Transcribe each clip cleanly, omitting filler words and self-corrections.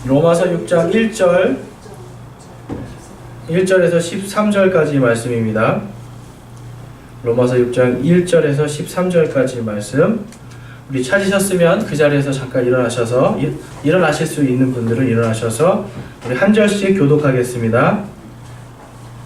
로마서 6장 1절에서 13절까지 말씀입니다. 로마서 6장 1절에서 13절까지 말씀. 우리 찾으셨으면 그 자리에서 잠깐 일어나셔서, 일어나실 수 있는 분들은 일어나셔서 우리 한 절씩 교독하겠습니다.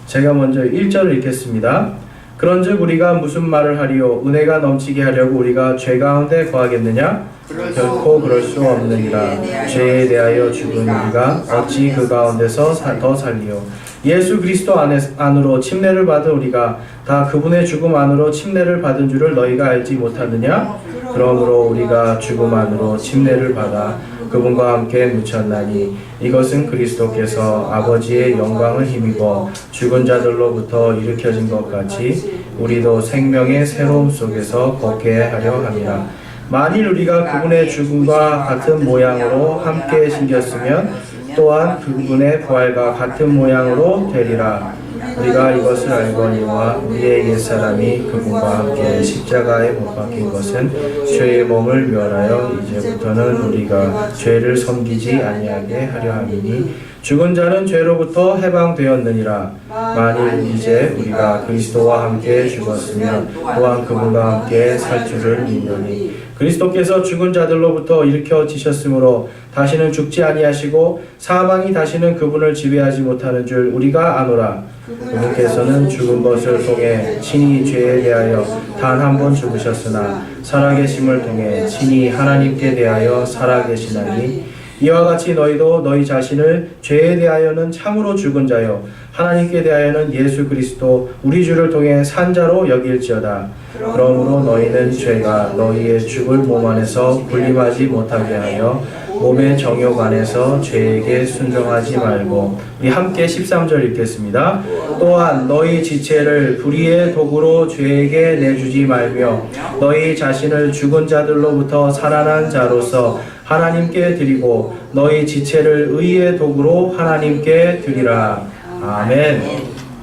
제가 먼저 1절을 읽겠습니다. 그런즉 우리가 무슨 말을 하리요? 은혜가 넘치게 하려고 우리가 죄 가운데 거하겠느냐? 결코 그럴 수 없느니라. 죄에 대하여 죽은 우리가 어찌 그 가운데서 더 살리요? 예수 그리스도 안으로 침례를 받은 우리가 다 그분의 죽음 안으로 침례를 받은 줄을 너희가 알지 못하느냐? 그러므로 우리가 죽음 안으로 침례를 받아 그분과 함께 묻혔나니 이것은 그리스도께서 아버지의 영광을 힘입어 죽은 자들로부터 일으켜진 것 같이 우리도 생명의 새로움 속에서 걷게 하려 함이라. 만일 우리가 그분의 죽음과 같은 모양으로 함께 생겼으면 또한 그분의 부활과 같은 모양으로 되리라. 우리가 이것을 알거니와 우리의 옛사람이 그분과 함께 십자가에 못 박힌 것은 죄의 몸을 멸하여 이제부터는 우리가 죄를 섬기지 아니하게 하려 함이니 죽은 자는 죄로부터 해방되었느니라. 만일 이제 우리가 그리스도와 함께 죽었으면 또한 그분과 함께 살 줄을 믿노니 그리스도께서 죽은 자들로부터 일으켜지셨으므로 다시는 죽지 아니하시고 사망이 다시는 그분을 지배하지 못하는 줄 우리가 아노라. 그분께서는 죽은 것을 통해 친히 죄에 대하여 단 한 번 죽으셨으나 살아계심을 통해 친히 하나님께 대하여 살아계시나니 이와 같이 너희도 너희 자신을 죄에 대하여는 참으로 죽은 자요 하나님께 대하여는 예수 그리스도 우리 주를 통해 산 자로 여길지어다. 그러므로 너희는 죄가 너희의 죽을 몸 안에서 군림하지 못하게 하여 몸의 정욕 안에서 죄에게 순종하지 말고. 우리 함께 13절 읽겠습니다. 또한 너희 지체를 불의의 도구로 죄에게 내주지 말며 너희 자신을 죽은 자들로부터 살아난 자로서 하나님께 드리고 너희 지체를 의의 도구로 하나님께 드리라. 아멘.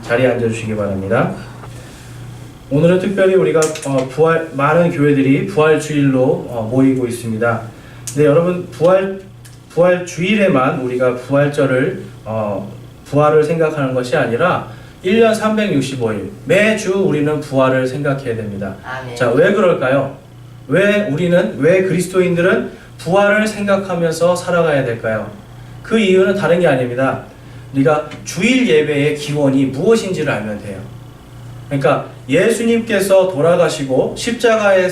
자리에 앉아주시기 바랍니다. 오늘은 특별히 우리가 많은 교회들이 부활주일로 모이고 있습니다. 근데 여러분 부활주일에만 우리가 부활절을 부활을 생각하는 것이 아니라 1년 365일 매주 우리는 부활을 생각해야 됩니다. 아멘. 자, 왜 그럴까요? 왜 그리스도인들은 부활을 생각하면서 살아가야 될까요? 그 이유는 다른 게 아닙니다. 우리가 주일 예배의 기원이 무엇인지를 알면 돼요. 그러니까 예수님께서 돌아가시고 십자가에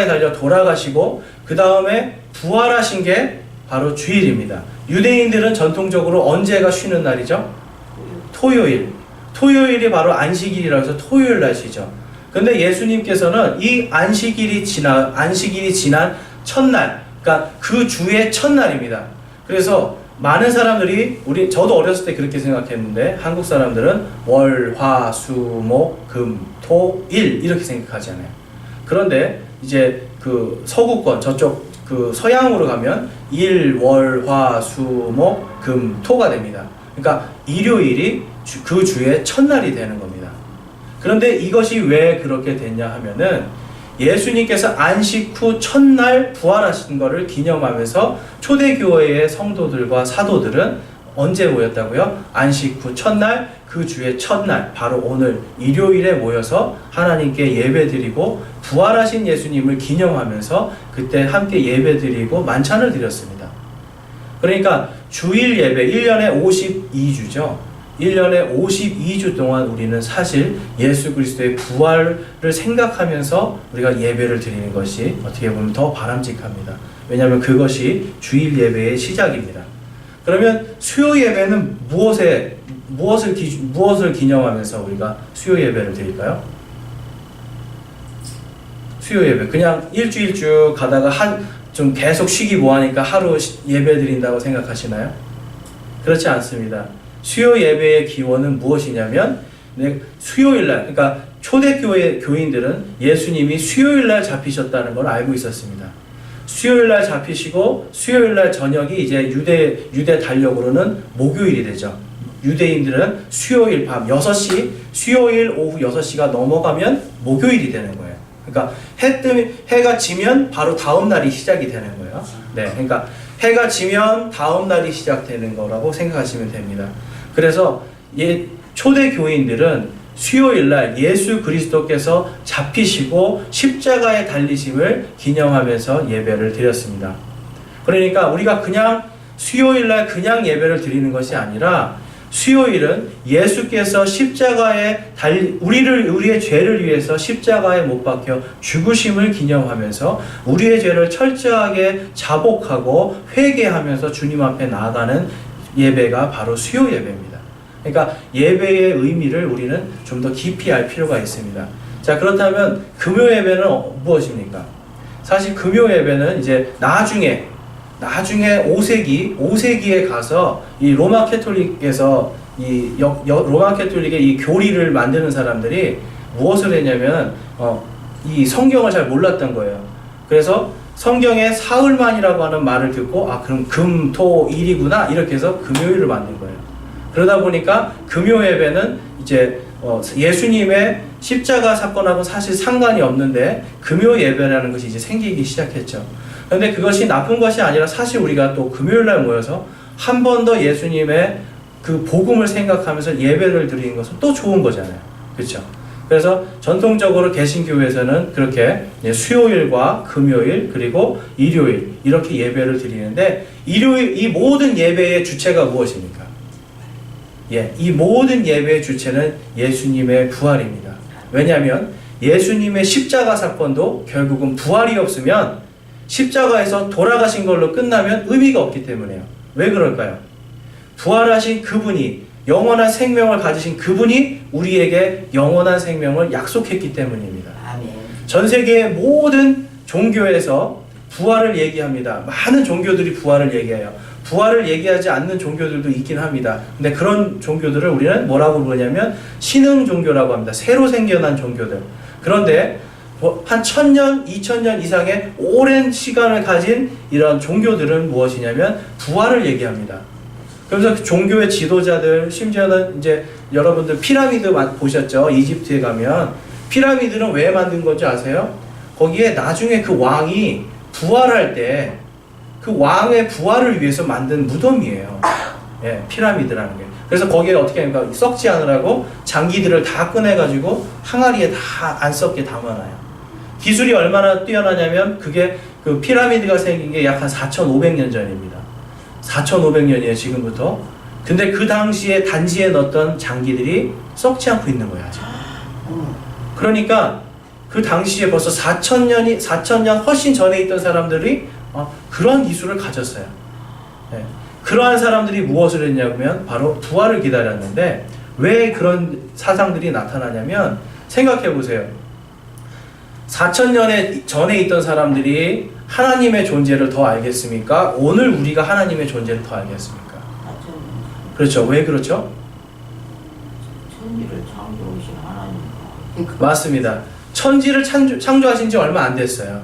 달려 돌아가시고 그 다음에 부활하신 게 바로 주일입니다. 유대인들은 전통적으로 언제가 쉬는 날이죠? 토요일. 토요일이 바로 안식일이라고 해서 토요일 날 쉬죠. 근데 예수님께서는 이 안식일이 지난 첫날, 그러니까 그 주의 첫날입니다. 그래서 많은 사람들이 저도 어렸을 때 그렇게 생각했는데 한국 사람들은 월, 화, 수, 목, 금, 토, 일 이렇게 생각하잖아요. 그런데 이제 그 서구권 저쪽 그 서양으로 가면 일, 월, 화, 수, 목, 금, 토가 됩니다. 그러니까 일요일이 그 주의 첫날이 되는 겁니다. 그런데 이것이 왜 그렇게 됐냐 하면은 예수님께서 안식 후 첫날 부활하신 것을 기념하면서 초대교회의 성도들과 사도들은 언제 모였다고요? 안식 후 첫날, 그 주의 첫날, 바로 오늘 일요일에 모여서 하나님께 예배드리고 부활하신 예수님을 기념하면서 그때 함께 예배드리고 만찬을 드렸습니다. 그러니까 주일 예배 1년에 52주죠. 1년에 52주 동안 우리는 사실 예수 그리스도의 부활을 생각하면서 우리가 예배를 드리는 것이 어떻게 보면 더 바람직합니다. 왜냐하면 그것이 주일 예배의 시작입니다. 그러면 수요 예배는 무엇을 기념하면서 우리가 수요 예배를 드릴까요? 수요 예배 그냥 일주일 쭉 가다가 좀 계속 쉬기 뭐하니까 하루 예배 드린다고 생각하시나요? 그렇지 않습니다. 수요 예배의 기원은 무엇이냐면 수요일날, 그러니까 초대교회 교인들은 예수님이 수요일날 잡히셨다는 걸 알고 있었습니다. 수요일날 잡히시고 수요일날 저녁이 이제 유대 달력으로는 목요일이 되죠. 유대인들은 수요일 밤 6시, 수요일 오후 6시가 넘어가면 목요일이 되는 거예요. 그러니까 해가 지면 바로 다음 날이 시작이 되는 거예요. 네, 그러니까 해가 지면 다음 날이 시작되는 거라고 생각하시면 됩니다. 그래서 초대 교인들은 수요일 날 예수 그리스도께서 잡히시고 십자가에 달리심을 기념하면서 예배를 드렸습니다. 그러니까 우리가 그냥 수요일 날 그냥 예배를 드리는 것이 아니라 수요일은 예수께서 십자가에 우리의 죄를 위해서 십자가에 못 박혀 죽으심을 기념하면서 우리의 죄를 철저하게 자복하고 회개하면서 주님 앞에 나아가는 예배가 바로 수요 예배입니다. 그러니까 예배의 의미를 우리는 좀 더 깊이 알 필요가 있습니다. 자, 그렇다면 금요 예배는 무엇입니까? 사실 금요 예배는 이제 나중에 5세기에 가서 이 로마 캐톨릭에서 로마 캐톨릭의 이 교리를 만드는 사람들이 무엇을 했냐면 이 성경을 잘 몰랐던 거예요. 그래서 성경에 사흘만이라고 하는 말을 듣고 그럼 금, 토, 일이구나 이렇게 해서 금요일을 만든 거예요. 그러다 보니까 금요 예배는 이제 예수님의 십자가 사건하고 사실 상관이 없는데 금요 예배라는 것이 이제 생기기 시작했죠. 그런데 그것이 나쁜 것이 아니라 사실 우리가 또 금요일날 모여서 한 번 더 예수님의 그 복음을 생각하면서 예배를 드리는 것은 또 좋은 거잖아요. 그렇죠? 그래서 전통적으로 개신교에서는 그렇게 수요일과 금요일 그리고 일요일 이렇게 예배를 드리는데 이 모든 예배의 주체가 무엇입니까? 이 모든 예배의 주체는 예수님의 부활입니다. 왜냐하면 예수님의 십자가 사건도 결국은 부활이 없으면 십자가에서 돌아가신 걸로 끝나면 의미가 없기 때문에요. 왜 그럴까요? 부활하신 그분이 영원한 생명을 가지신 그분이 우리에게 영원한 생명을 약속했기 때문입니다. 아멘. 전 세계의 모든 종교에서 부활을 얘기합니다. 많은 종교들이 부활을 얘기해요. 부활을 얘기하지 않는 종교들도 있긴 합니다. 근데 그런 종교들을 우리는 뭐라고 부르냐면 신흥 종교라고 합니다. 새로 생겨난 종교들. 그런데 한 1000년, 2000년 이상의 오랜 시간을 가진 이런 종교들은 무엇이냐면 부활을 얘기합니다. 그래서 종교의 지도자들, 심지어는 이제 여러분들 피라미드 보셨죠? 이집트에 가면 피라미드는 왜 만든 건지 아세요? 거기에 나중에 그 왕이 부활할 때 그 왕의 부활을 위해서 만든 무덤이에요. 피라미드라는 게. 그래서 거기에 어떻게 합니까? 썩지 않으라고 장기들을 다 꺼내가지고 항아리에 다 안 썩게 담아놔요. 기술이 얼마나 뛰어나냐면 그게 그 피라미드가 생긴 게 약 한 4,500년 전입니다. 4,500년이에요, 지금부터. 근데 그 당시에 단지에 넣었던 장기들이 썩지 않고 있는 거예요, 아직. 그러니까 그 당시에 벌써 4,000년 훨씬 전에 있던 사람들이 그러한 기술을 가졌어요. 그러한 사람들이 무엇을 했냐면 바로 부활을 기다렸는데 왜 그런 사상들이 나타나냐면 생각해 보세요. 4,000년 전에 있던 사람들이 하나님의 존재를 더 알겠습니까? 오늘 우리가 하나님의 존재를 더 알겠습니까? 그렇죠. 왜 그렇죠? 천지를 창조하신 하나님. 맞습니다. 천지를 창조하신 지 얼마 안 됐어요.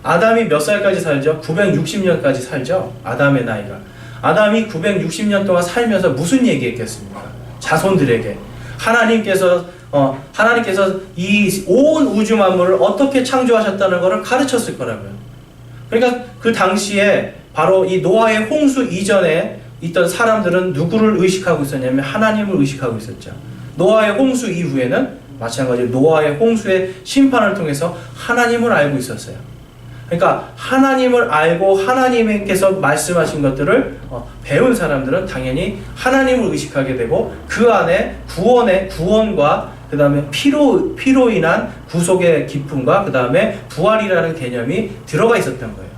아담이 몇 살까지 살죠? 960년까지 살죠? 아담의 나이가. 아담이 960년 동안 살면서 무슨 얘기했겠습니까? 자손들에게. 하나님께서 이 온 우주 만물을 어떻게 창조하셨다는 것을 가르쳤을 거라고요. 그러니까 그 당시에 바로 이 노아의 홍수 이전에 있던 사람들은 누구를 의식하고 있었냐면 하나님을 의식하고 있었죠. 노아의 홍수 이후에는 마찬가지로 노아의 홍수의 심판을 통해서 하나님을 알고 있었어요. 그러니까 하나님을 알고 하나님께서 말씀하신 것들을 배운 사람들은 당연히 하나님을 의식하게 되고 그 안에 구원과 그 다음에 피로 인한 구속의 기쁨과 그 다음에 부활이라는 개념이 들어가 있었던 거예요.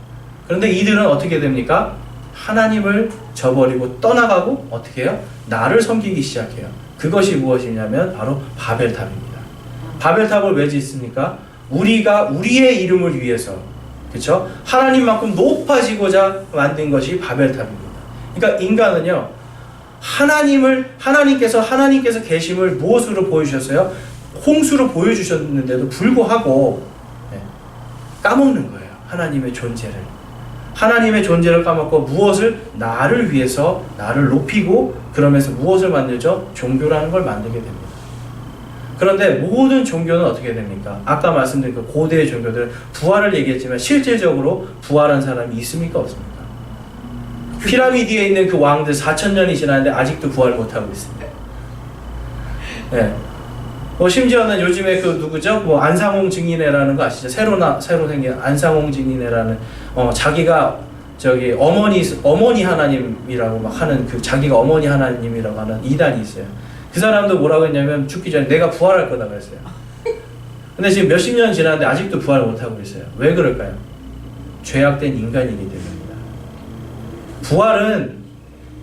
그런데 이들은 어떻게 됩니까? 하나님을 저버리고 떠나가고 어떻게 해요? 나를 섬기기 시작해요. 그것이 무엇이냐면 바로 바벨탑입니다. 바벨탑을 왜 짓습니까? 우리가 우리의 이름을 위해서, 그렇죠? 하나님만큼 높아지고자 만든 것이 바벨탑입니다. 그러니까 인간은요, 하나님께서 계심을 무엇으로 보여주셨어요? 홍수로 보여주셨는데도 불구하고 까먹는 거예요. 하나님의 존재를. 하나님의 존재를 까먹고 무엇을? 나를 위해서 나를 높이고 그러면서 무엇을 만들죠? 종교라는 걸 만들게 됩니다. 그런데 모든 종교는 어떻게 됩니까? 아까 말씀드린 그 고대의 종교들은 부활을 얘기했지만 실질적으로 부활한 사람이 있습니까? 없습니까? 피라미드에 있는 그 왕들 4,000년이 지났는데 아직도 부활 못하고 있습니다. 네. 심지어는 요즘에 그 누구죠? 안상홍 증인회라는 거 아시죠? 새로 생긴 안상홍 증인회라는 자기가 저기 어머니 하나님이라고 막 하는 그 자기가 어머니 하나님이라고 하는 이단이 있어요. 그 사람도 뭐라고 했냐면 죽기 전에 내가 부활할 거다 그랬어요. 근데 지금 몇십 년 지났는데 아직도 부활 못하고 있어요. 왜 그럴까요? 죄악된 인간이기 때문입니다. 부활은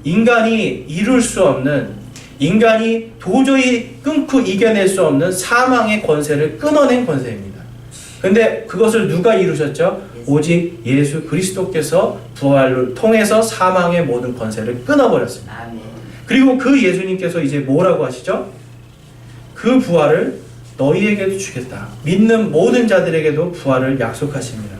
인간이 이룰 수 없는, 인간이 도저히 끊고 이겨낼 수 없는 사망의 권세를 끊어낸 권세입니다. 근데 그것을 누가 이루셨죠? 오직 예수 그리스도께서 부활을 통해서 사망의 모든 권세를 끊어버렸습니다. 아멘. 그리고 그 예수님께서 이제 뭐라고 하시죠? 그 부활을 너희에게도 주겠다. 믿는 모든 자들에게도 부활을 약속하십니다.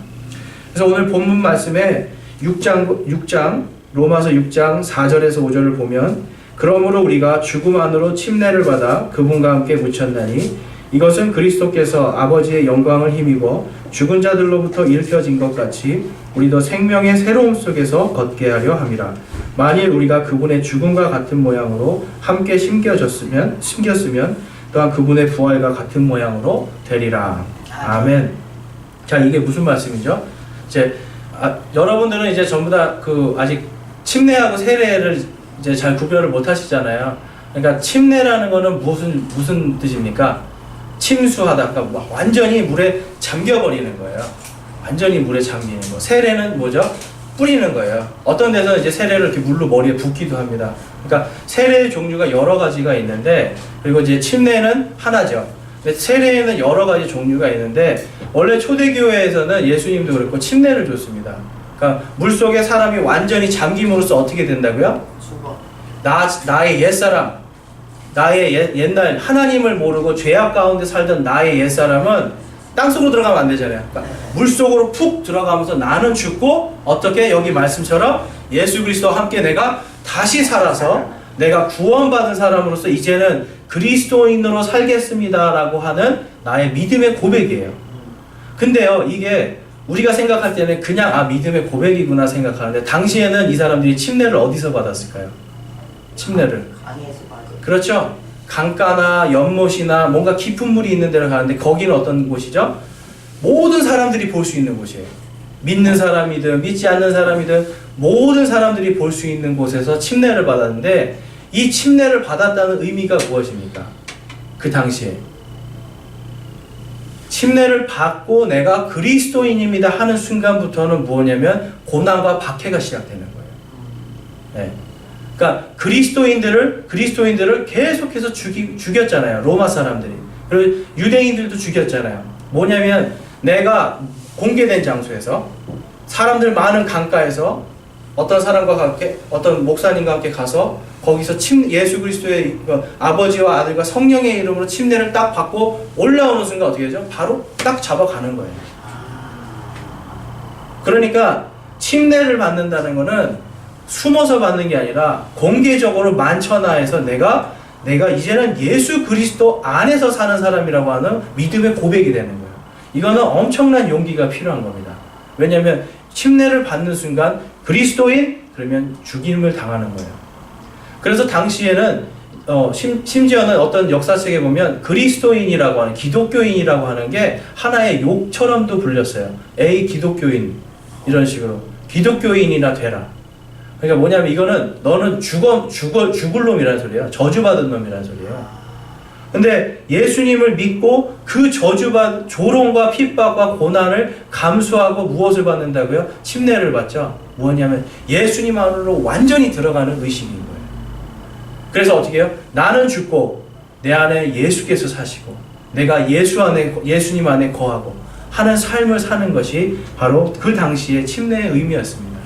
그래서 오늘 본문 말씀에 6장 로마서 6장 4절에서 5절을 보면 그러므로 우리가 죽음 안으로 침례를 받아 그분과 함께 묻혔나니 이것은 그리스도께서 아버지의 영광을 힘입어 죽은 자들로부터 일으켜진 것 같이 우리도 생명의 새로움 속에서 걷게 하려 함이라. 만일 우리가 그분의 죽음과 같은 모양으로 함께 심겨졌으면 또한 그분의 부활과 같은 모양으로 되리라. 아멘. 자, 이게 무슨 말씀이죠? 여러분들은 이제 전부 다 아직 침례하고 세례를 이제 잘 구별을 못 하시잖아요. 그러니까 침례라는 거는 무슨 뜻입니까? 침수하다, 그러니까 완전히 물에 잠겨버리는 거예요. 완전히 물에 잠기는 거. 세례는 뭐죠? 뿌리는 거예요. 어떤 데서는 이제 세례를 이렇게 물로 머리에 붓기도 합니다. 그러니까 세례의 종류가 여러 가지가 있는데, 그리고 이제 침례는 하나죠. 근데 세례에는 여러 가지 종류가 있는데, 원래 초대교회에서는 예수님도 그렇고 침례를 줬습니다. 그러니까 물 속에 사람이 완전히 잠김으로써 어떻게 된다고요? 죽어. 나의 옛사람, 나의 옛날 하나님을 모르고 죄악 가운데 살던 나의 옛사람은 땅속으로 들어가면 안 되잖아요. 그러니까 물속으로 푹 들어가면서 나는 죽고 어떻게 여기 말씀처럼 예수 그리스도와 함께 내가 다시 살아서 내가 구원받은 사람으로서 이제는 그리스도인으로 살겠습니다라고 하는 나의 믿음의 고백이에요. 근데요, 이게 우리가 생각할 때는 그냥 믿음의 고백이구나 생각하는데 당시에는 이 사람들이 침례를 어디서 받았을까요? 침례를 강에서 받았어요. 그렇죠. 강가나 연못이나 뭔가 깊은 물이 있는 데를 가는데 거기는 어떤 곳이죠? 모든 사람들이 볼 수 있는 곳이에요. 믿는 사람이든 믿지 않는 사람이든 모든 사람들이 볼 수 있는 곳에서 침례를 받았는데 이 침례를 받았다는 의미가 무엇입니까? 그 당시에 침례를 받고 내가 그리스도인입니다 하는 순간부터는 뭐냐면 고난과 박해가 시작되는 거예요. 네. 그러니까 그리스도인들을 계속해서 죽였잖아요. 로마 사람들이. 그리고 유대인들도 죽였잖아요. 뭐냐면 내가 공개된 장소에서 사람들 많은 강가에서 어떤 사람과 함께 어떤 목사님과 함께 가서 거기서 예수 그리스도의 아버지와 아들과 성령의 이름으로 침례를 딱 받고 올라오는 순간 어떻게 되죠? 바로 딱 잡아가는 거예요. 그러니까 침례를 받는다는 거는 숨어서 받는 게 아니라 공개적으로 만천하에서 내가 이제는 예수 그리스도 안에서 사는 사람이라고 하는 믿음의 고백이 되는 거예요. 이거는 엄청난 용기가 필요한 겁니다. 왜냐하면 침례를 받는 순간 그리스도인 그러면 죽임을 당하는 거예요. 그래서 당시에는 심지어는 어떤 역사책에 보면 그리스도인이라고 하는 기독교인이라고 하는 게 하나의 욕처럼도 불렸어요. 에이 기독교인 이런 식으로 기독교인이나 되라. 그러니까 뭐냐면 이거는 너는 죽을 놈이라는 소리야. 저주받은 놈이라는 소리예요. 근데 예수님을 믿고 그 조롱과 핍박과 고난을 감수하고 무엇을 받는다고요? 침례를 받죠. 뭐냐면 예수님 안으로 완전히 들어가는 의식인 거예요. 그래서 어떻게 해요? 나는 죽고 내 안에 예수께서 사시고 내가 예수님 안에 거하고 하는 삶을 사는 것이 바로 그 당시의 침례의 의미였습니다.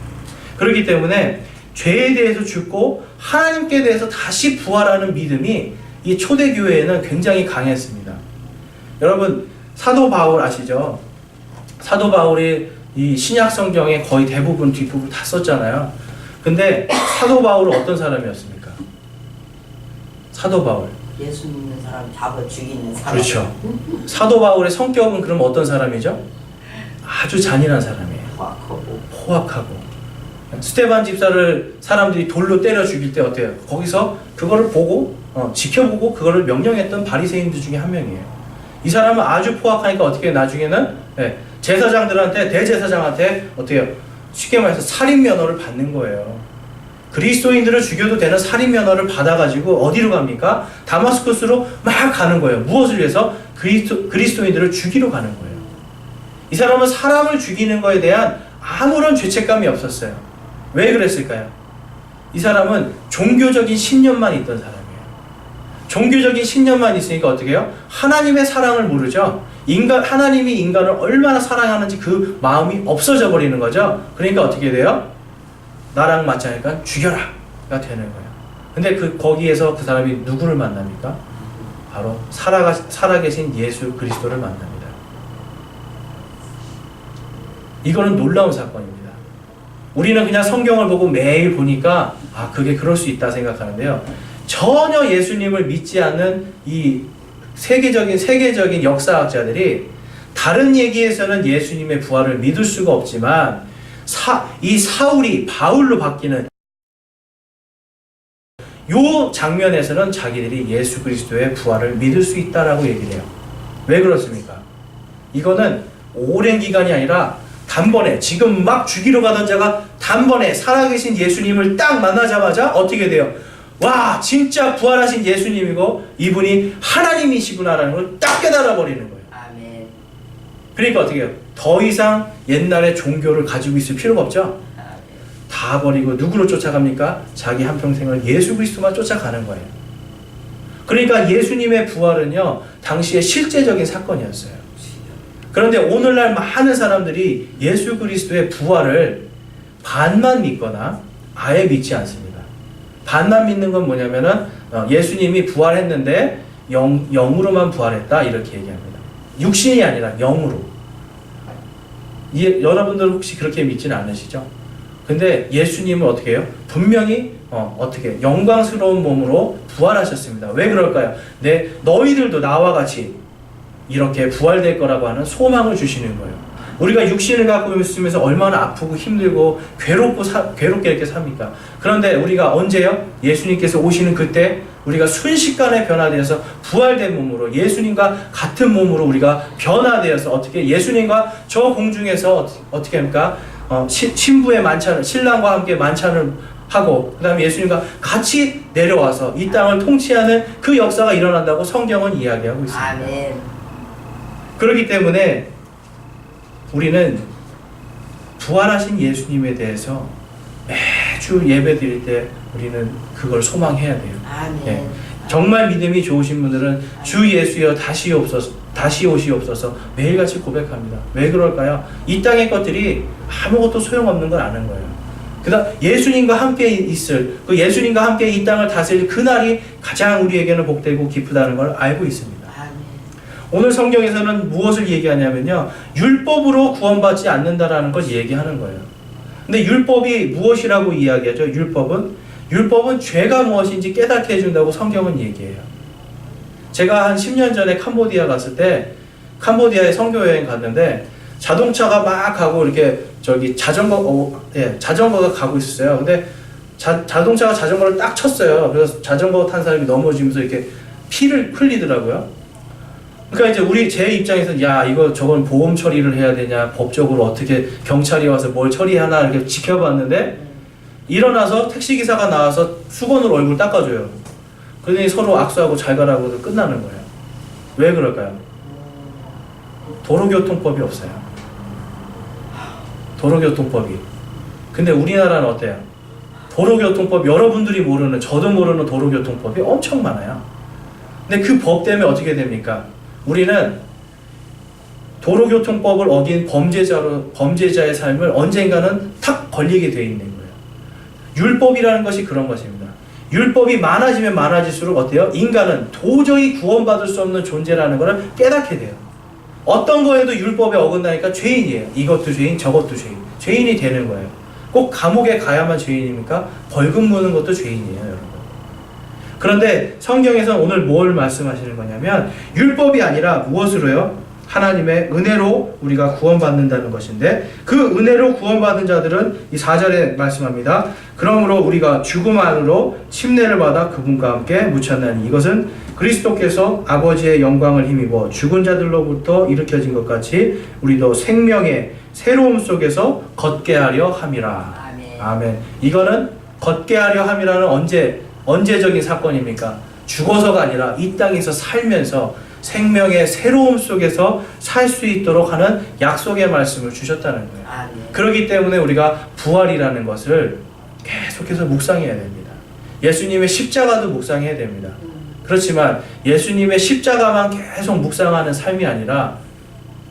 그렇기 때문에 죄에 대해서 죽고 하나님께 대해서 다시 부활하는 믿음이 이 초대교회에는 굉장히 강했습니다. 여러분 사도 바울 아시죠? 사도 바울이 이 신약 성경의 거의 대부분 뒷부분 다 썼잖아요. 근데 사도 바울은 어떤 사람이었습니까? 사도 바울 예수 믿는 사람 잡아 죽이는 사람. 그렇죠. 사도 바울의 성격은 그럼 어떤 사람이죠? 아주 잔인한 사람이에요. 포악하고. 포악하고 스테반 집사를 사람들이 돌로 때려 죽일 때 어때요? 거기서 그거를 보고 지켜보고 그거를 명령했던 바리새인들 중에 한 명이에요. 이 사람은 아주 포악하니까 어떻게 나중에는 제사장들한테 대제사장한테 어때요? 쉽게 말해서 살인 면허를 받는 거예요. 그리스도인들을 죽여도 되는 살인 면허를 받아가지고 어디로 갑니까? 다마스쿠스로 막 가는 거예요. 무엇을 위해서? 그리스도인들을 죽이러 가는 거예요. 이 사람은 사람을 죽이는 거에 대한 아무런 죄책감이 없었어요. 왜 그랬을까요? 이 사람은 종교적인 신념만 있던 사람이에요. 종교적인 신념만 있으니까 어떻게 해요? 하나님의 사랑을 모르죠. 하나님이 인간을 얼마나 사랑하는지 그 마음이 없어져 버리는 거죠. 그러니까 어떻게 돼요? 나랑 맞지 않으니까 죽여라가 되는 거예요. 근데 거기에서 그 사람이 누구를 만납니까? 바로 살아계신 예수 그리스도를 만납니다. 이거는 놀라운 사건입니다. 우리는 그냥 성경을 보고 매일 보니까 그게 그럴 수 있다 생각하는데요. 전혀 예수님을 믿지 않는 이 세계적인 역사학자들이 다른 얘기에서는 예수님의 부활을 믿을 수가 없지만 이 사울이 바울로 바뀌는 요 장면에서는 자기들이 예수 그리스도의 부활을 믿을 수 있다라고 얘기를 해요. 왜 그렇습니까? 이거는 오랜 기간이 아니라 단번에 지금 막 죽이러 가던 자가 단번에 살아계신 예수님을 딱 만나자마자 어떻게 돼요? 와, 진짜 부활하신 예수님이고 이분이 하나님이시구나라는 걸 딱 깨달아 버리는 거예요. 아멘. 그러니까 어떻게 해요? 더 이상 옛날의 종교를 가지고 있을 필요가 없죠. 아멘. 다 버리고 누구로 쫓아갑니까? 자기 한평생을 예수 그리스도만 쫓아가는 거예요. 그러니까 예수님의 부활은요, 당시의 실제적인 사건이었어요. 그런데 오늘날 많은 사람들이 예수 그리스도의 부활을 반만 믿거나 아예 믿지 않습니다. 반만 믿는 건 뭐냐면은 예수님이 부활했는데 영으로만 부활했다 이렇게 얘기합니다. 육신이 아니라 영으로. 여러분들 혹시 그렇게 믿지는 않으시죠? 근데 예수님은 어떻게 해요? 분명히 어떻게 영광스러운 몸으로 부활하셨습니다. 왜 그럴까요? 너희들도 나와 같이 이렇게 부활될 거라고 하는 소망을 주시는 거예요. 우리가 육신을 갖고 있으면서 얼마나 아프고 힘들고 괴롭게 이렇게 삽니까? 그런데 우리가 언제요? 예수님께서 오시는 그때 우리가 순식간에 변화되어서 부활된 몸으로 예수님과 같은 몸으로 우리가 변화되어서 어떻게 예수님과 저 공중에서 어떻게 합니까? 신부의 만찬을 신랑과 함께 만찬을 하고 그 다음에 예수님과 같이 내려와서 이 땅을 통치하는 그 역사가 일어난다고 성경은 이야기하고 있습니다. 아멘. 그렇기 때문에 우리는 부활하신 예수님에 대해서 매주 예배 드릴 때 우리는 그걸 소망해야 돼요. 아멘. 정말 믿음이 좋으신 분들은 주 예수여 다시 오시옵소서 매일같이 고백합니다. 왜 그럴까요? 이 땅의 것들이 아무것도 소용없는 걸 아는 거예요. 그다음 예수님과 함께 있을 예수님과 함께 이 땅을 다스릴 그날이 가장 우리에게는 복되고 기쁘다는 걸 알고 있습니다. 오늘 성경에서는 무엇을 얘기하냐면요, 율법으로 구원받지 않는다라는 걸 얘기하는 거예요. 근데 율법이 무엇이라고 이야기하죠? 율법은 죄가 무엇인지 깨닫게 해준다고 성경은 얘기해요. 제가 한 10년 전에 캄보디아 갔을 때 캄보디아에 선교여행 갔는데 자동차가 막 가고 이렇게 자전거가 가고 있었어요. 근데 자동차가 자전거를 딱 쳤어요. 그래서 자전거 탄 사람이 넘어지면서 이렇게 피를 흘리더라고요. 그러니까 이제 제 입장에서 저건 보험 처리를 해야 되냐, 법적으로 어떻게 경찰이 와서 뭘 처리하나 이렇게 지켜봤는데 일어나서 택시기사가 나와서 수건으로 얼굴 닦아줘요. 그러더니 서로 악수하고 잘 가라고 끝나는 거예요. 왜 그럴까요? 도로교통법이 없어요. 도로교통법이. 근데 우리나라는 어때요? 도로교통법, 여러분들이 모르는, 저도 모르는 도로교통법이 엄청 많아요. 근데 그 법 때문에 어떻게 됩니까? 우리는 도로교통법을 어긴 범죄자의 삶을 언젠가는 탁 걸리게 돼 있는 거예요. 율법이라는 것이 그런 것입니다. 율법이 많아지면 많아질수록 어때요? 인간은 도저히 구원받을 수 없는 존재라는 것을 깨닫게 돼요. 어떤 거에도 율법에 어긋나니까 죄인이에요. 이것도 죄인, 저것도 죄인. 죄인이 되는 거예요. 꼭 감옥에 가야만 죄인입니까? 벌금 무는 것도 죄인이에요, 여러분. 그런데 성경에서 오늘 뭘 말씀하시는 거냐면 율법이 아니라 무엇으로요? 하나님의 은혜로 우리가 구원받는다는 것인데, 그 은혜로 구원받은 자들은 이 4절에 말씀합니다. 그러므로 우리가 죽음 안으로 침례를 받아 그분과 함께 묻혔나니 이것은 그리스도께서 아버지의 영광을 힘입어 죽은 자들로부터 일으켜진 것 같이 우리도 생명의 새로움 속에서 걷게 하려 함이라. 아멘. 아멘. 이거는 걷게 하려 함이라는 언제적인 사건입니까? 죽어서가 아니라 이 땅에서 살면서 생명의 새로움 속에서 살 수 있도록 하는 약속의 말씀을 주셨다는 거예요. 아멘. 그렇기 때문에 우리가 부활이라는 것을 계속해서 묵상해야 됩니다. 예수님의 십자가도 묵상해야 됩니다. 그렇지만 예수님의 십자가만 계속 묵상하는 삶이 아니라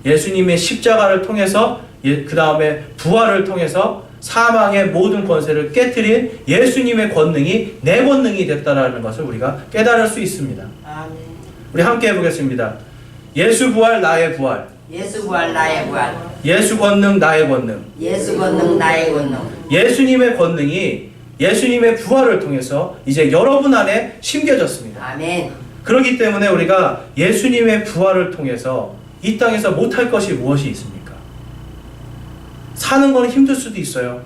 예수님의 십자가를 통해서 그 다음에 부활을 통해서 사망의 모든 권세를 깨뜨린 예수님의 권능이 내 권능이 됐다라는 것을 우리가 깨달을 수 있습니다. 아멘. 우리 함께 해보겠습니다. 예수 부활 나의 부활, 예수 부활 나의 부활, 예수 권능 나의 권능, 예수 권능 나의 권능, 예수님의 권능이 예수님의 부활을 통해서 이제 여러분 안에 심겨졌습니다. 아멘. 그렇기 때문에 우리가 예수님의 부활을 통해서 이 땅에서 못할 것이 무엇이 있습니까? 사는 건 힘들 수도 있어요.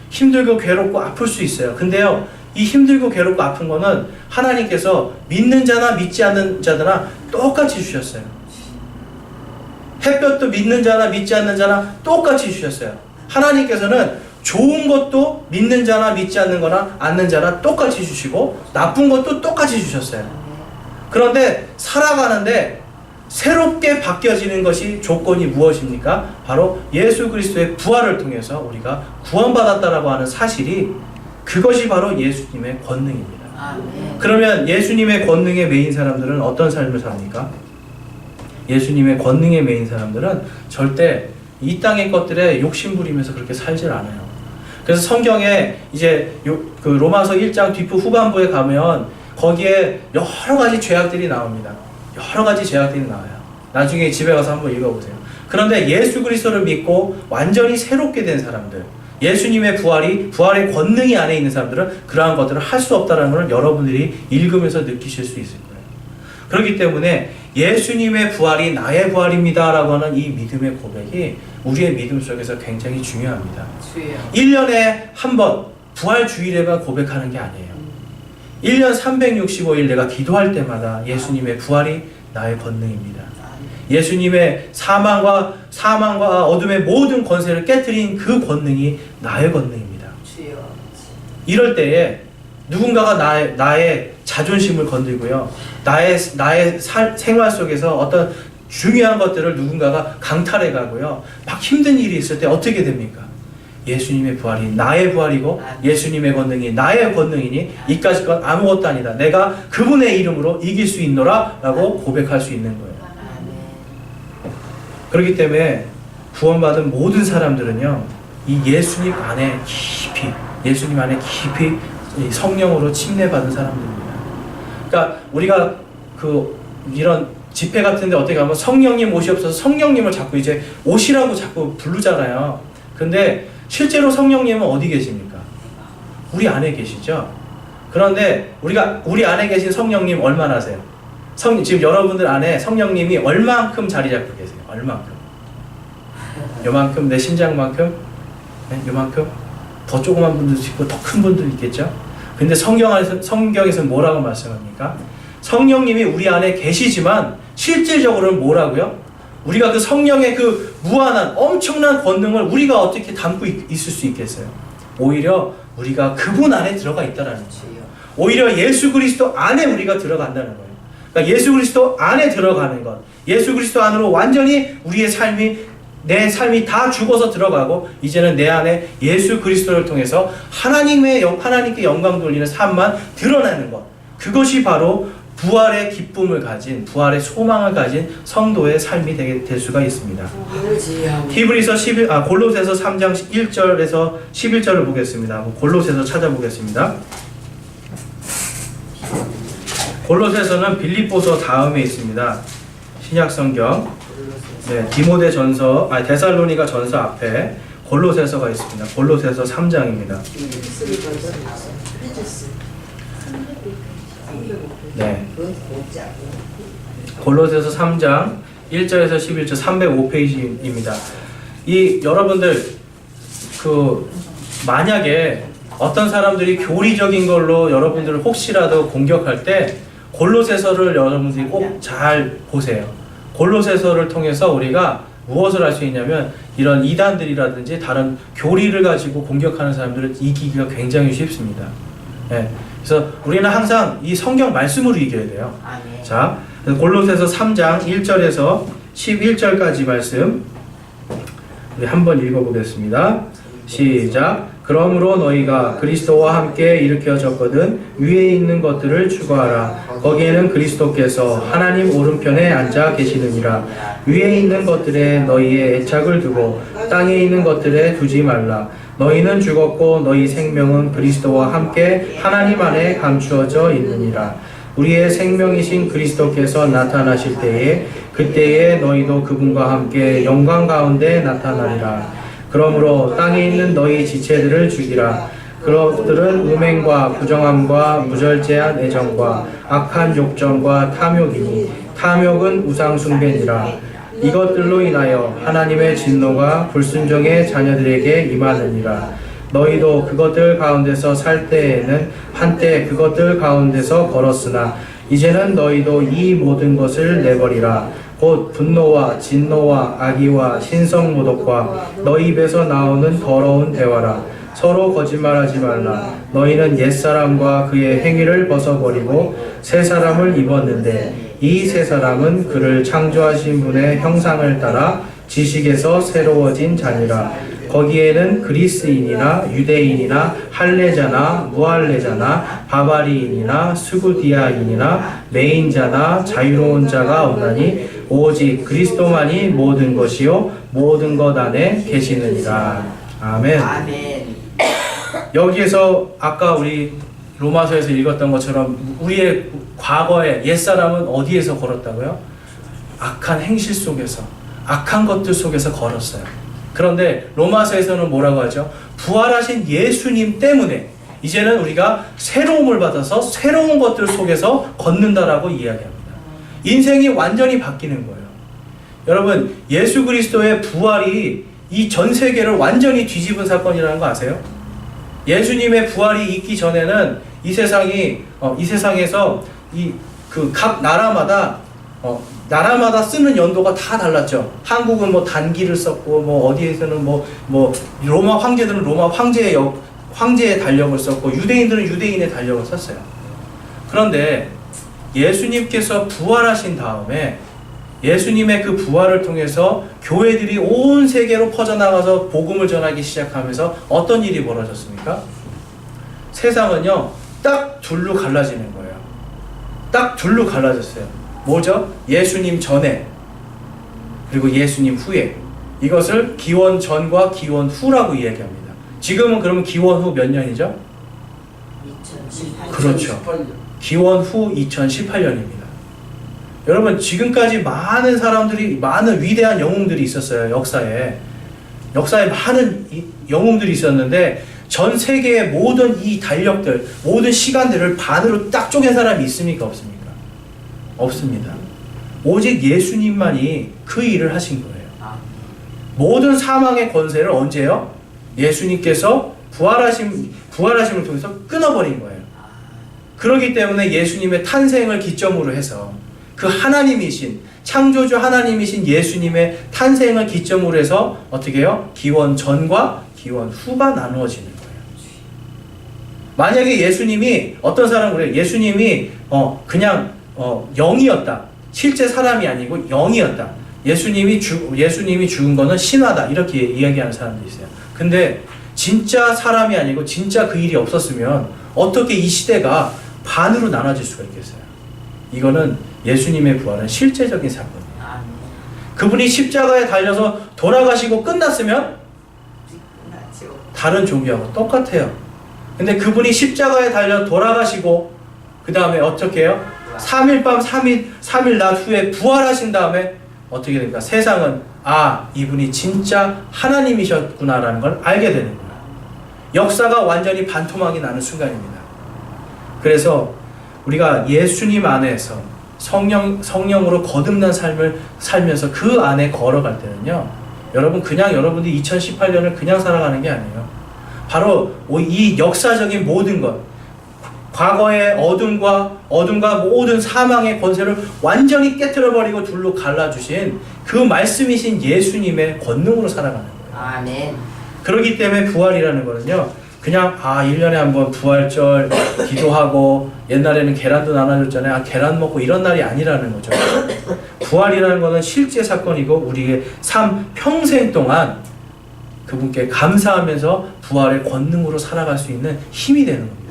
힘들고 괴롭고 아플 수 있어요. 근데요, 이 힘들고 괴롭고 아픈 거는 하나님께서 믿는 자나 믿지 않는 자나 똑같이 주셨어요. 햇볕도 믿는 자나 믿지 않는 자나 똑같이 주셨어요. 하나님께서는 좋은 것도 믿는 자나 믿지 않는 거나 않는 자나 똑같이 주시고 나쁜 것도 똑같이 주셨어요. 그런데 살아가는데 새롭게 바뀌어지는 것이 조건이 무엇입니까? 바로 예수 그리스도의 부활을 통해서 우리가 구원받았다라고 하는 사실이, 그것이 바로 예수님의 권능입니다. 아멘. 그러면 예수님의 권능에 매인 사람들은 어떤 삶을 삽니까? 예수님의 권능에 매인 사람들은 절대 이 땅의 것들에 욕심 부리면서 그렇게 살질 않아요. 그래서 성경에 이제 그 로마서 1장 뒷부 후반부에 가면 거기에 여러 가지 죄악들이 나옵니다. 여러 가지 죄악들이 나와요. 나중에 집에 가서 한번 읽어보세요. 그런데 예수 그리스도를 믿고 완전히 새롭게 된 사람들, 예수님의 부활의 권능이 안에 있는 사람들은 그러한 것들을 할 수 없다는 것을 여러분들이 읽으면서 느끼실 수 있을 거예요. 그렇기 때문에 예수님의 부활이 나의 부활입니다 라고 하는 이 믿음의 고백이 우리의 믿음 속에서 굉장히 중요합니다. 주여. 1년에 한 번 부활 주일에만 고백하는 게 아니에요. 1년 365일 내가 기도할 때마다 예수님의 부활이 나의 권능입니다. 예수님의 사망과 어둠의 모든 권세를 깨뜨린 그 권능이 나의 권능입니다. 주여. 이럴 때에 누군가가 나의 자존심을 건들고요, 나의 생활 속에서 어떤 중요한 것들을 누군가가 강탈해 가고요, 막 힘든 일이 있을 때 어떻게 됩니까? 예수님의 부활이 나의 부활이고 예수님의 권능이 나의 권능이니 이까짓 건 아무것도 아니다. 내가 그분의 이름으로 이길 수 있노라 라고 고백할 수 있는 거예요. 그렇기 때문에 구원받은 모든 사람들은요, 이 예수님 안에 깊이 성령으로 침례받은 사람들입니다. 그러니까 우리가 이런 집회 같은데 어떻게 하면 성령님 오시옵소서, 성령님을 자꾸 이제 오시라고 자꾸 부르잖아요. 근데 실제로 성령님은 어디 계십니까? 우리 안에 계시죠? 그런데 우리 안에 계신 성령님 얼마나 아세요? 지금 여러분들 안에 성령님이 얼만큼 자리 잡고 계세요? 얼만큼? 요만큼? 내 심장만큼? 네? 요만큼? 더 조그만 분들도 있고 더 큰 분들도 있겠죠? 근데 성경에서 뭐라고 말씀합니까? 성령님이 우리 안에 계시지만 실질적으로는 뭐라고요? 우리가 그 성령의 그 무한한 엄청난 권능을 우리가 어떻게 담고 있을 수 있겠어요? 오히려 우리가 그분 안에 들어가 있다는 거예요. 오히려 예수 그리스도 안에 우리가 들어간다는 거예요. 그러니까 예수 그리스도 안에 들어가는 것, 예수 그리스도 안으로 완전히 내 삶이 다 죽어서 들어가고 이제는 내 안에 예수 그리스도를 통해서 하나님께 영광 돌리는 삶만 드러내는 것, 그것이 바로 부활의 기쁨을 가진, 부활의 소망을 가진 성도의 삶이 될 수가 있습니다. 골로새서 3장 1절에서 11절을 보겠습니다. 골로새서 찾아보겠습니다. 골로새서는 빌립보서 다음에 있습니다. 신약성경, 데살로니가 전서 앞에 골로새서가 있습니다. 골로새서 3장입니다. 골로새서 3장 1절에서 11절 305페이지입니다. 이 여러분들 만약에 어떤 사람들이 교리적인 걸로 여러분들을 혹시라도 공격할 때 골로새서를 여러분들이 꼭 잘 보세요. 골로새서를 통해서 우리가 무엇을 할 수 있냐면 이런 이단들이라든지 다른 교리를 가지고 공격하는 사람들을 이기기가 굉장히 쉽습니다. 예. 그래서 우리는 항상 이 성경 말씀으로 이겨야 돼요. 아멘. 자, 골로새서 3장 1절에서 11절까지 말씀 우리 한번 읽어보겠습니다. 시작. 그러므로 너희가 그리스도와 함께 일으켜졌거든 위에 있는 것들을 추구하라. 거기에는 그리스도께서 하나님 오른편에 앉아 계시느니라. 위에 있는 것들에 너희의 애착을 두고 땅에 있는 것들에 두지 말라. 너희는 죽었고 너희 생명은 그리스도와 함께 하나님 안에 감추어져 있느니라. 우리의 생명이신 그리스도께서 나타나실 때에 그때에 너희도 그분과 함께 영광 가운데 나타나리라. 그러므로 땅에 있는 너희 지체들을 죽이라. 그것들은 음행과 부정함과 무절제한 애정과 악한 욕정과 탐욕이니 탐욕은 우상 숭배니라. 이것들로 인하여 하나님의 진노가 불순종의 자녀들에게 임하느니라. 너희도 그것들 가운데서 살 때에는 한때 그것들 가운데서 걸었으나 이제는 너희도 이 모든 것을 내버리라. 곧 분노와 진노와 악의와 신성모독과 너희 입에서 나오는 더러운 대화라. 서로 거짓말하지 말라. 너희는 옛사람과 그의 행위를 벗어버리고 새 사람을 입었는데 이 새 사람은 그를 창조하신 분의 형상을 따라 지식에서 새로워진 자니라. 거기에는 그리스인이나 유대인이나 할례자나 무할례자나 바바리인이나 수구디아인이나 매인자나 자유로운 자가 없나니 오직 그리스도만이 모든 것이요 모든 것 안에 계시느니라. 아멘. 아멘. 여기에서 아까 우리 로마서에서 읽었던 것처럼 우리의 과거의 옛사람은 어디에서 걸었다고요? 악한 행실 속에서, 악한 것들 속에서 걸었어요. 그런데 로마서에서는 뭐라고 하죠? 부활하신 예수님 때문에 이제는 우리가 새로움을 받아서 새로운 것들 속에서 걷는다라고 이야기합니다. 인생이 완전히 바뀌는 거예요. 여러분, 예수 그리스도의 부활이 이 전 세계를 완전히 뒤집은 사건이라는 거 아세요? 예수님의 부활이 있기 전에는 이 세상에서 각 나라마다 쓰는 연도가 다 달랐죠. 한국은 뭐 단기를 썼고, 어디에서는 로마 황제들은 로마 황제의 달력을 썼고, 유대인들은 유대인의 달력을 썼어요. 그런데 예수님께서 부활하신 다음에 예수님의 그 부활을 통해서 교회들이 온 세계로 퍼져나가서 복음을 전하기 시작하면서 어떤 일이 벌어졌습니까? 세상은요, 딱 둘로 갈라지는 거예요. 딱 둘로 갈라졌어요. 뭐죠? 예수님 전에 그리고 예수님 후에. 이것을 기원 전과 기원 후라고 이야기합니다. 지금은 그러면 기원 후 몇 년이죠? 2018년. 그렇죠. 기원 후 2018년입니다. 여러분, 지금까지 많은 사람들이, 많은 위대한 영웅들이 있었어요. 역사에 많은 영웅들이 있었는데 전 세계의 모든 이 달력들, 모든 시간들을 반으로 딱 쪼갠 사람이 있습니까? 없습니까? 없습니다. 오직 예수님만이 그 일을 하신 거예요. 모든 사망의 권세를 언제요? 예수님께서 부활하심을 통해서 끊어버린 거예요. 그렇기 때문에 예수님의 탄생을 기점으로 해서 그 하나님이신, 창조주 하나님이신 예수님의 탄생을 기점으로 해서 어떻게 해요? 기원 전과 기원 후가 나누어지는 거예요. 만약에 예수님이, 어떤 사람은 그래요. 예수님이 그냥 영이었다. 실제 사람이 아니고 영이었다. 예수님이 죽은 거는 신화다. 이렇게 이야기하는 사람도 있어요. 근데 진짜 사람이 아니고 진짜 그 일이 없었으면 어떻게 이 시대가 반으로 나눠질 수가 있겠어요? 이거는 예수님의 부활은 실제적인 사건이에요. 그분이 십자가에 달려서 돌아가시고 끝났으면 다른 종교하고 똑같아요. 근데 그분이 십자가에 달려 돌아가시고 그 다음에 어떻게 해요? 3일 밤 3일 낮 후에 부활하신 다음에 어떻게 됩니까? 세상은 이분이 진짜 하나님이셨구나라는 걸 알게 되는 거예요. 역사가 완전히 반토막이 나는 순간입니다. 그래서 우리가 예수님 안에서 성령으로 거듭난 삶을 살면서 그 안에 걸어갈 때는요, 여러분 그냥 여러분들이 2018년을 그냥 살아가는 게 아니에요. 바로 이 역사적인 모든 것, 과거의 어둠과 모든 사망의 권세를 완전히 깨트려버리고 둘로 갈라주신 그 말씀이신 예수님의 권능으로 살아가는 거예요. 아멘. 그렇기 때문에 부활이라는 거는요, 그냥 1년에 한번 부활절 기도하고 옛날에는 계란도 나눠줬잖아요. 계란 먹고 이런 날이 아니라는 거죠. 부활이라는 거는 실제 사건이고 우리의 삶 평생 동안 그분께 감사하면서 부활의 권능으로 살아갈 수 있는 힘이 되는 겁니다.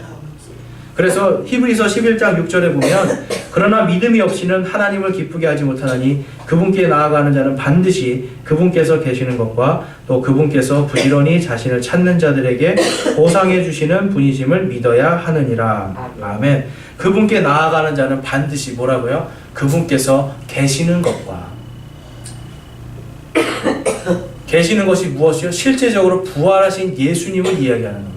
그래서 히브리서 11장 6절에 보면 그러나 믿음이 없이는 하나님을 기쁘게 하지 못하나니 그분께 나아가는 자는 반드시 그분께서 계시는 것과 또 그분께서 부지런히 자신을 찾는 자들에게 보상해 주시는 분이심을 믿어야 하느니라. 아멘. 그분께 나아가는 자는 반드시 뭐라고요? 그분께서 계시는 것과 계시는 것이 무엇이요? 실제적으로 부활하신 예수님을 이야기하는 겁니다.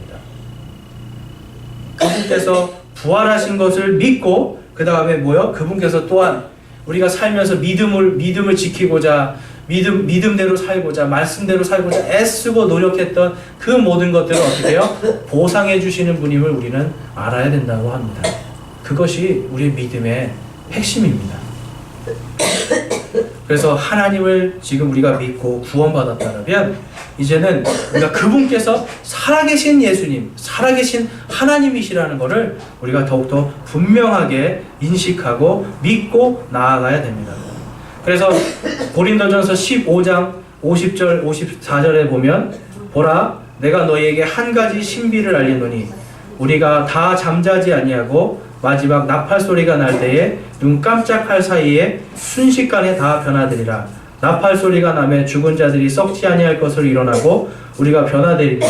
그분께서 부활하신 것을 믿고 그 다음에 뭐요? 그분께서 또한 우리가 살면서 믿음을 지키고자 믿음대로 살고자 말씀대로 살고자 애쓰고 노력했던 그 모든 것들을 어떻게 해요? 보상해 주시는 분임을 우리는 알아야 된다고 합니다. 그것이 우리의 믿음의 핵심입니다. 그래서 하나님을 지금 우리가 믿고 구원받았다면 이제는 우리가 그분께서 살아계신 예수님, 살아계신 하나님이시라는 것을 우리가 더욱더 분명하게 인식하고 믿고 나아가야 됩니다. 그래서 고린도전서 15장 50절 54절에 보면 보라 내가 너희에게 한 가지 신비를 알리노니 우리가 다 잠자지 아니하고 마지막 나팔 소리가 날 때에 눈 깜짝할 사이에 순식간에 다 변화되리라. 나팔 소리가 나매 죽은 자들이 썩지 아니할 것을 일어나고 우리가 변화되리니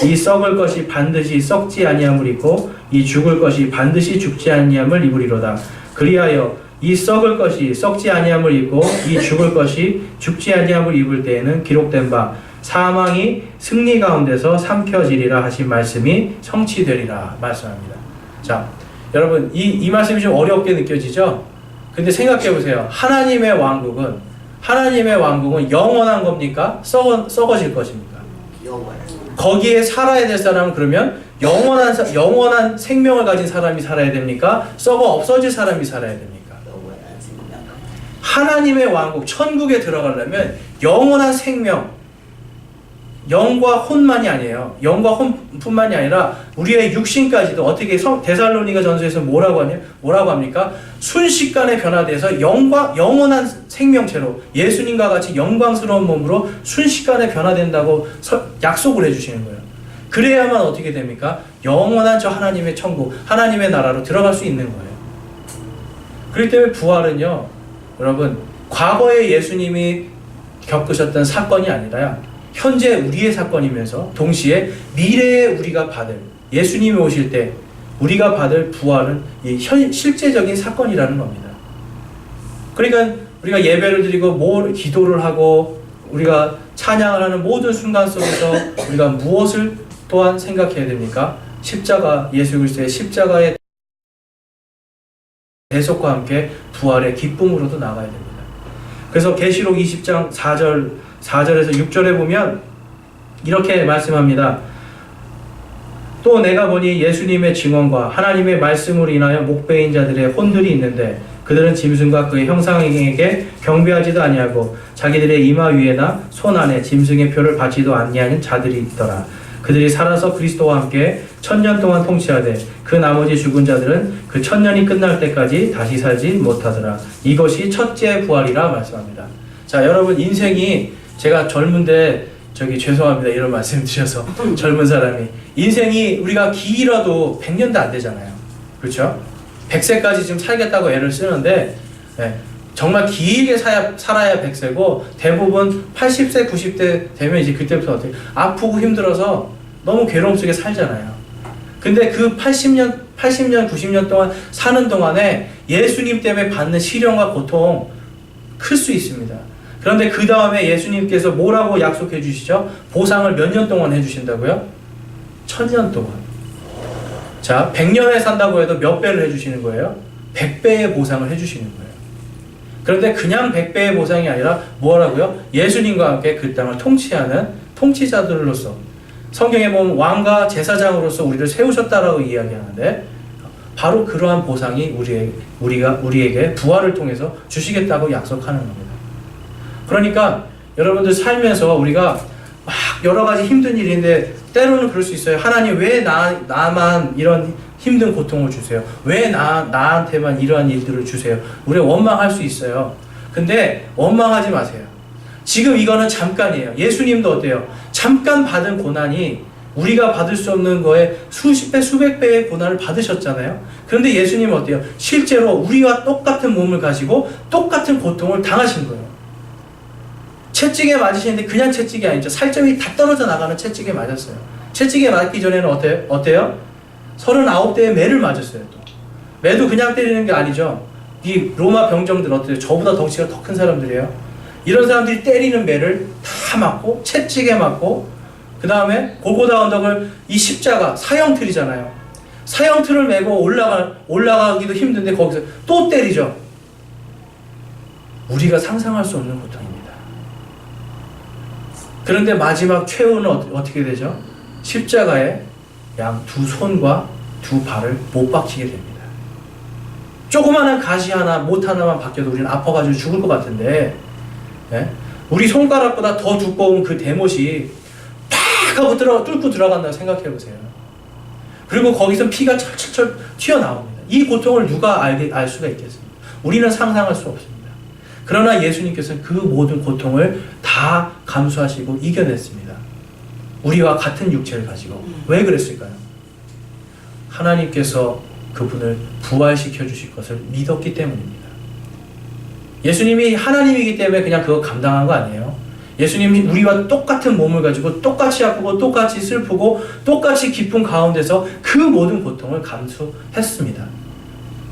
이 썩을 것이 반드시 썩지 아니함을 입고 이 죽을 것이 반드시 죽지 아니함을 입으리로다. 그리하여 이 썩을 것이 썩지 아니함을 입고 이 죽을 것이 죽지 아니함을 입을 때에는 기록된 바 사망이 승리 가운데서 삼켜지리라 하신 말씀이 성취되리라 말씀합니다. 자, 여러분 이 말씀이 좀 어렵게 느껴지죠? 근데 생각해 보세요. 하나님의 왕국은 영원한 겁니까? 썩어질 것입니까? 거기에 살아야 될 사람은 그러면 영원한 생명을 가진 사람이 살아야 됩니까? 썩어 없어질 사람이 살아야 됩니까? 하나님의 왕국, 천국에 들어가려면 영원한 생명, 영과 혼만이 아니에요. 영과 혼뿐만이 아니라 우리의 육신까지도 어떻게 데살로니가 전서에서 뭐라고 합니까? 순식간에 변화돼서 영원한 생명체로 예수님과 같이 영광스러운 몸으로 순식간에 변화된다고 약속을 해주시는 거예요. 그래야만 어떻게 됩니까? 영원한 저 하나님의 천국, 하나님의 나라로 들어갈 수 있는 거예요. 그렇기 때문에 부활은요, 여러분, 과거에 예수님이 겪으셨던 사건이 아니라 현재 우리의 사건이면서 동시에 미래에 우리가 받을, 예수님이 오실 때 우리가 받을 부활은 이 실제적인 사건이라는 겁니다. 그러니까 우리가 예배를 드리고 기도를 하고 우리가 찬양을 하는 모든 순간 속에서 우리가 무엇을 또한 생각해야 됩니까? 십자가, 예수 그리스도의 십자가의 대속과 함께 부활의 기쁨으로도 나가야 됩니다. 그래서 계시록 20장 4절에서 6절에 보면 이렇게 말씀합니다. 또 내가 보니 예수님의 증언과 하나님의 말씀으로 인하여 목배인 자들의 혼들이 있는데 그들은 짐승과 그의 형상에게 경배하지도 아니하고 자기들의 이마 위에나 손 안에 짐승의 표를 받지도 아니하는 자들이 있더라. 그들이 살아서 그리스도와 함께 1000년 동안 통치하되 그 나머지 죽은 자들은 그 1000년이 끝날 때까지 다시 살지 못하더라. 이것이 첫째 부활이라 말씀합니다. 자, 여러분 인생이, 제가 젊은데 죄송합니다 이런 말씀 드려서 젊은 사람이, 인생이 우리가 길어도 100년도 안 되잖아요. 그렇죠? 100세까지 지금 살겠다고 애를 쓰는데 정말 길게 살아야 100세고 대부분 80세 90대 되면 이제 그때부터 어떻게 아프고 힘들어서 너무 괴로움 속에 살잖아요. 근데 그 80년 90년 동안 사는 동안에 예수님 때문에 받는 시련과 고통 클 수 있습니다. 그런데 그 다음에 예수님께서 뭐라고 약속해 주시죠? 보상을 몇 년 동안 해주신다고요? 1000년 동안. 자, 100년에 산다고 해도 몇 배를 해주시는 거예요? 100배의 보상을 해주시는 거예요. 그런데 그냥 100배의 보상이 아니라 뭐라고요? 예수님과 함께 그 땅을 통치하는 통치자들로서 성경에 보면 왕과 제사장으로서 우리를 세우셨다라고 이야기하는데 바로 그러한 보상이 우리에게 부활을 통해서 주시겠다고 약속하는 겁니다. 그러니까 여러분들 살면서 우리가 막 여러 가지 힘든 일인데 때로는 그럴 수 있어요. 하나님 왜 나만 이런 힘든 고통을 주세요? 왜 나한테만 이러한 일들을 주세요? 우리가 원망할 수 있어요. 근데 원망하지 마세요. 지금 이거는 잠깐이에요. 예수님도 어때요? 잠깐 받은 고난이 우리가 받을 수 없는 거에 수십 배, 수백 배의 고난을 받으셨잖아요. 그런데 예수님은 어때요? 실제로 우리와 똑같은 몸을 가지고 똑같은 고통을 당하신 거예요. 채찍에 맞으시는데 그냥 채찍이 아니죠. 살점이 다 떨어져 나가는 채찍에 맞았어요. 채찍에 맞기 전에는 어때요? 39대의 매를 맞았어요. 또. 매도 그냥 때리는 게 아니죠. 이 로마 병정들 어때요? 저보다 덩치가 더 큰 사람들이에요. 이런 사람들이 때리는 매를 다 맞고 채찍에 맞고 그 다음에 골고다 언덕을 이 십자가 사형틀이잖아요. 사형틀을 메고 올라가기도 힘든데 거기서 또 때리죠. 우리가 상상할 수 없는 고통입니다. 그런데 마지막 최후는 어떻게 되죠? 십자가에 양 두 손과 두 발을 못 박히게 됩니다. 조그마한 가시 하나, 못 하나만 박혀도 우리는 아파가지고 죽을 것 같은데, 예? 우리 손가락보다 더 두꺼운 그 대못이 팍 하고 뚫고 들어간다고 생각해 보세요. 그리고 거기서 피가 철철철 튀어나옵니다. 이 고통을 누가 알 수가 있겠습니까? 우리는 상상할 수 없습니다. 그러나 예수님께서는 그 모든 고통을 다 감수하시고 이겨냈습니다. 우리와 같은 육체를 가지고. 왜 그랬을까요? 하나님께서 그분을 부활시켜 주실 것을 믿었기 때문입니다. 예수님이 하나님이기 때문에 그냥 그거 감당한 거 아니에요. 예수님이 우리와 똑같은 몸을 가지고 똑같이 아프고 똑같이 슬프고 똑같이 기쁨 가운데서 그 모든 고통을 감수했습니다.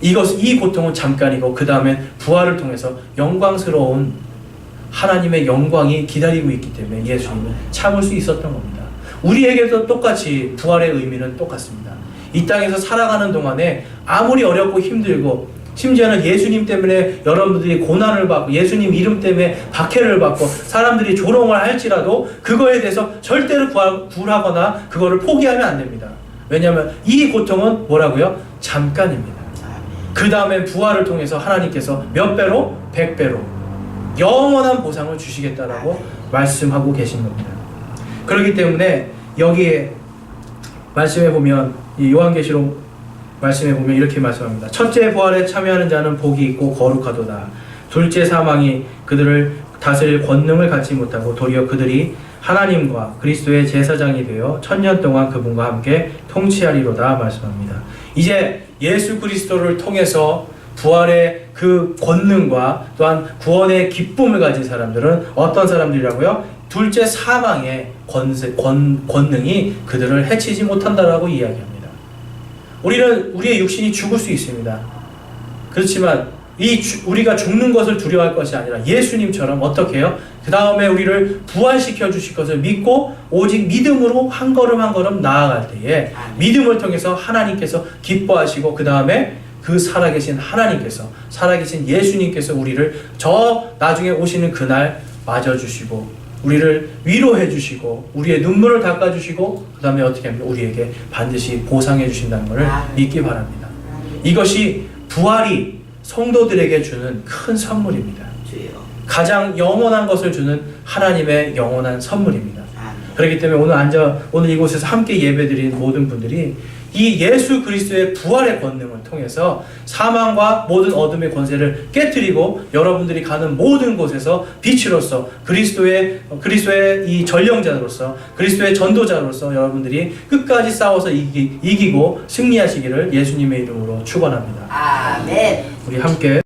이 고통은 잠깐이고 그 다음에 부활을 통해서 영광스러운 하나님의 영광이 기다리고 있기 때문에 예수님은 참을 수 있었던 겁니다. 우리에게도 똑같이 부활의 의미는 똑같습니다. 이 땅에서 살아가는 동안에 아무리 어렵고 힘들고 심지어는 예수님 때문에 여러분들이 고난을 받고 예수님 이름 때문에 박해를 받고 사람들이 조롱을 할지라도 그거에 대해서 절대로 굴하거나 그거를 포기하면 안 됩니다. 왜냐하면 이 고통은 뭐라고요? 잠깐입니다. 그 다음에 부활을 통해서 하나님께서 몇 배로? 100배로 영원한 보상을 주시겠다라고 말씀하고 계신 겁니다. 그렇기 때문에 여기에 말씀해 보면 이 요한계시록 말씀해 보면 이렇게 말씀합니다. 첫째 부활에 참여하는 자는 복이 있고 거룩하도다. 둘째 사망이 그들을 다스릴 권능을 갖지 못하고 도리어 그들이 하나님과 그리스도의 제사장이 되어 1000년 동안 그분과 함께 통치하리로다 말씀합니다. 이제 예수 그리스도를 통해서 부활의 그 권능과 또한 구원의 기쁨을 가진 사람들은 어떤 사람들이라고요? 둘째 사망의 권능이 그들을 해치지 못한다라고 이야기합니다. 우리의 육신이 죽을 수 있습니다. 그렇지만 우리가 죽는 것을 두려워할 것이 아니라 예수님처럼 어떻게 해요? 그 다음에 우리를 부활시켜 주실 것을 믿고 오직 믿음으로 한 걸음 한 걸음 나아갈 때에 믿음을 통해서 하나님께서 기뻐하시고 그 다음에 그 살아계신 하나님께서 살아계신 예수님께서 우리를 저 나중에 오시는 그날 맞아주시고 우리를 위로해 주시고 우리의 눈물을 닦아 주시고 그 다음에 어떻게 하면 우리에게 반드시 보상해 주신다는 것을 믿기 바랍니다. 이것이 부활이 성도들에게 주는 큰 선물입니다. 가장 영원한 것을 주는 하나님의 영원한 선물입니다. 그렇기 때문에 오늘 이곳에서 함께 예배드린 모든 분들이 이 예수 그리스도의 부활의 권능을 통해서 사망과 모든 어둠의 권세를 깨트리고 여러분들이 가는 모든 곳에서 빛으로서 그리스도의 이 전령자로서 그리스도의 전도자로서 여러분들이 끝까지 싸워서 이기고 승리하시기를 예수님의 이름으로 축원합니다. 아멘. 우리 함께